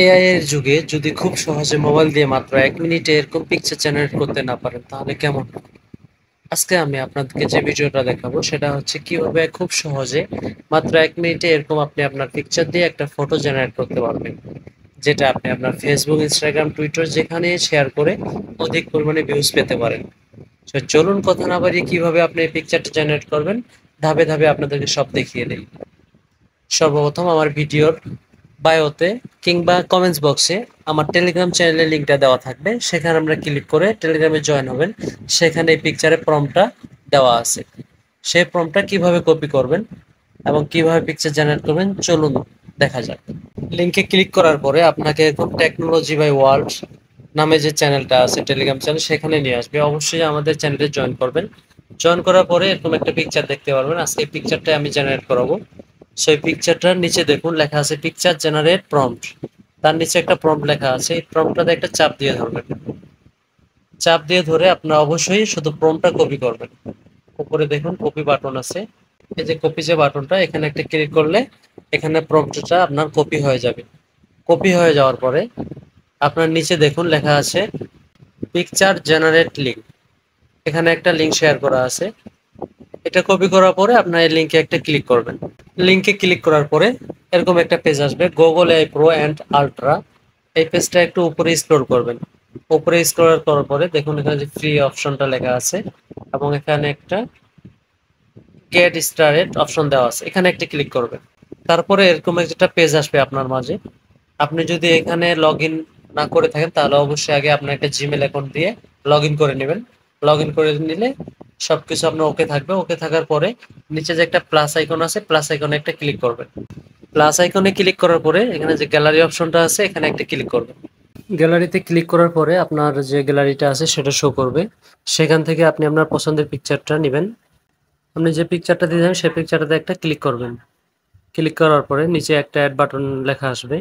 AI এর যুগে যদি খুব সহজে মোবাইল দিয়ে মাত্র ১ মিনিটে এরকম পিকচার জেনারেট করতে না পারেন তাহলে কেমন হয়? আজকে আমি আপনাদেরকে যে ভিডিওটা দেখাবো সেটা হচ্ছে কিভাবে খুব সহজে মাত্র ১ মিনিটে এরকম আপনি আপনার পিকচার দিয়ে একটা ফটো জেনারেট করতে পারবেন। যেটা আপনি আপনার Facebook, Instagram, Twitter যেখানে শেয়ার করে অধিক পরিমাণে ভিউজ পেতে পারেন। তো চলুন কথা না বাড়িয়ে কিভাবে আপনি এই পিকচারটা জেনারেট করবেন ধাপে ধাপে আপনাদেরকে সব দেখিয়ে দেই। সর্বপ্রথম আমার ভিডিওর বায়োতে কিংবা কমেন্টস বক্সে আমার টেলিগ্রাম চ্যানেলের লিঙ্কটা দেওয়া থাকবে, সেখানে আমরা ক্লিক করে টেলিগ্রামে জয়েন হবেন। সেখানে এই পিকচারের প্রম্পটটা দেওয়া আছে। সেই প্রম্পটটা কিভাবে কপি করবেন এবং কিভাবে পিকচার জেনারেট করবেন চলুন দেখা যাক। লিঙ্কে ক্লিক করার পরে আপনাকে এরকম টেকনোলজি বাই ওয়ার্ল্ড নামে যে চ্যানেলটা আছে টেলিগ্রাম চ্যানেল সেখানে নিয়ে আসবে। অবশ্যই আমাদের চ্যানেলে জয়েন করবেন। জয়েন করার পরে এরকম একটা পিকচার দেখতে পারবেন। আজকে এই পিকচারটা আমি জেনারেট করাবো। সেই পিকচারটার নিচে দেখুন লেখা আছে পিকচার জেনারেট প্রম্পট। তার নিচে একটা প্রম্পট লেখা আছে। এই প্রম্পটটাতে একটা চাপ দিয়ে ধরবেন। চাপ দিয়ে ধরে আপনারা অবশ্যই শুধু প্রম্পটটা কপি করবেন। উপরে দেখুন কপি বাটন আছে। এই যে কপি যে বাটনটা এখানে একটা ক্লিক করলে এখানে প্রম্পটটা আপনার কপি হয়ে যাবে। কপি হয়ে যাওয়ার পরে আপনার নিচে দেখুন লেখা আছে পিকচার জেনারেট লিঙ্ক। এখানে একটা লিঙ্ক শেয়ার করা আছে। এটা কপি করার পরে আপনার এই লিঙ্কে একটা ক্লিক করবেন। লিঙ্কে ক্লিক করার পরে এরকম একটা পেজ আসবে, Google AI pro and ultra. এই পেজটা একটু উপরে স্ক্রল করবেন। উপরে স্ক্রল করার পরে দেখুন এখানে যে ফ্রি অপশনটা লেখা আছে এবং এখানে একটা গেট স্টার্টেড অপশন দেওয়া আছে। এখানে একটা ক্লিক করবেন। তারপরে এরকম একটা পেজ আসবে আপনার মাঝে। আপনি যদি এখানে লগ ইন না করে থাকেন তাহলে অবশ্যই আগে আপনার একটা জিমেল অ্যাকাউন্ট দিয়ে লগ ইন করে নেবেন। লগ ইন করে নিলে সবকিছু আপনার ওকে থাকবে। ওকে থাকার পরে নিচে যে একটা প্লাস আইকন আছে প্লাস আইকনে একটা ক্লিক করবেন। প্লাস আইকনে ক্লিক করার পরে এখানে যে গ্যালারি অপশনটা আছে এখানে একটা ক্লিক করবেন। গ্যালারিতে ক্লিক করার পরে আপনার যে গ্যালারিটা আছে সেটা শো করবে। সেখান থেকে আপনি আপনার পছন্দের পিকচারটা নেবেন। আপনি যে পিকচারটা দিয়ে যাবেন সেই পিকচারটাতে একটা ক্লিক করবেন। ক্লিক করার পরে নিচে একটা অ্যাড বাটন লেখা আসবে।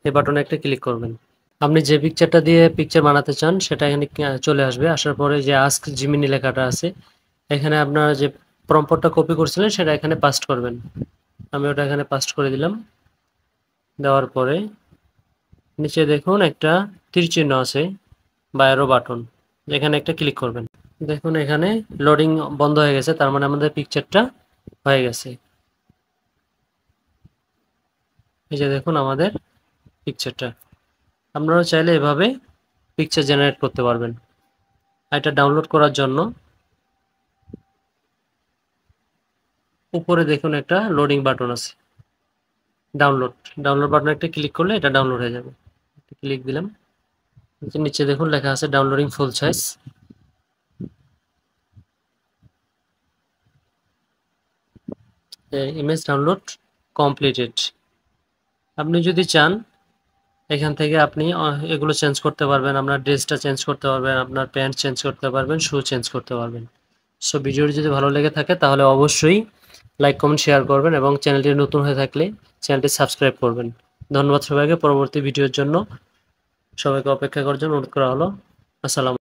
এই বাটনে একটা ক্লিক করবেন। আপনি যে পিকচারটা দিয়ে পিকচার বানাতে চান সেটা এখানে চলে আসবে। আসার পরে যে আস্ক জিমিনি লেখাটা আছে এখানে আপনার যে প্রম্পটটা কপি করছিলেন সেটা এখানে পাস্ট করবেন। আমি ওটা এখানে পাস্ট করে দিলাম। দেওয়ার পরে নিচে দেখুন একটা তীর চিহ্ন আছে বা অ্যারো বাটন, এখানে একটা ক্লিক করবেন। দেখুন এখানে লোডিং বন্ধ হয়ে গেছে, তার মানে আমাদের পিকচারটা হয়ে গেছে। এই যে দেখুন আমাদের পিকচারটা। আপনারা চাইলে এভাবে পিকচার জেনারেট করতে পারবেন। এটা ডাউনলোড করার জন্য উপরে দেখুন একটা লোডিং বাটন আছে, ডাউনলোড ডাউনলোড বাটনে একটা ক্লিক করলে এটা ডাউনলোড হয়ে যাবে। ক্লিক দিলাম। নিচে দেখুন লেখা আছে ডাউনলোডিং ফুল সাইজ। Image download completed. আপনি যদি চান এখান থেকে আপনি এগুলো চেঞ্জ করতে পারবেন। আপনার ড্রেসটা চেঞ্জ করতে পারবেন, আপনার প্যান্ট চেঞ্জ করতে পারবেন, শু চেঞ্জ করতে পারবেন। সো ভিডিওটি যদি ভালো লেগে থাকে তাহলে অবশ্যই লাইক কমেন্ট শেয়ার করবেন এবং চ্যানেলটি নতুন হয়ে থাকলে চ্যানেলটি সাবস্ক্রাইব করবেন। ধন্যবাদ সবাইকে। পরবর্তী ভিডিওর জন্য সবাইকে অপেক্ষা করার জন্য অনুরোধ করা হলো। আসসালাম।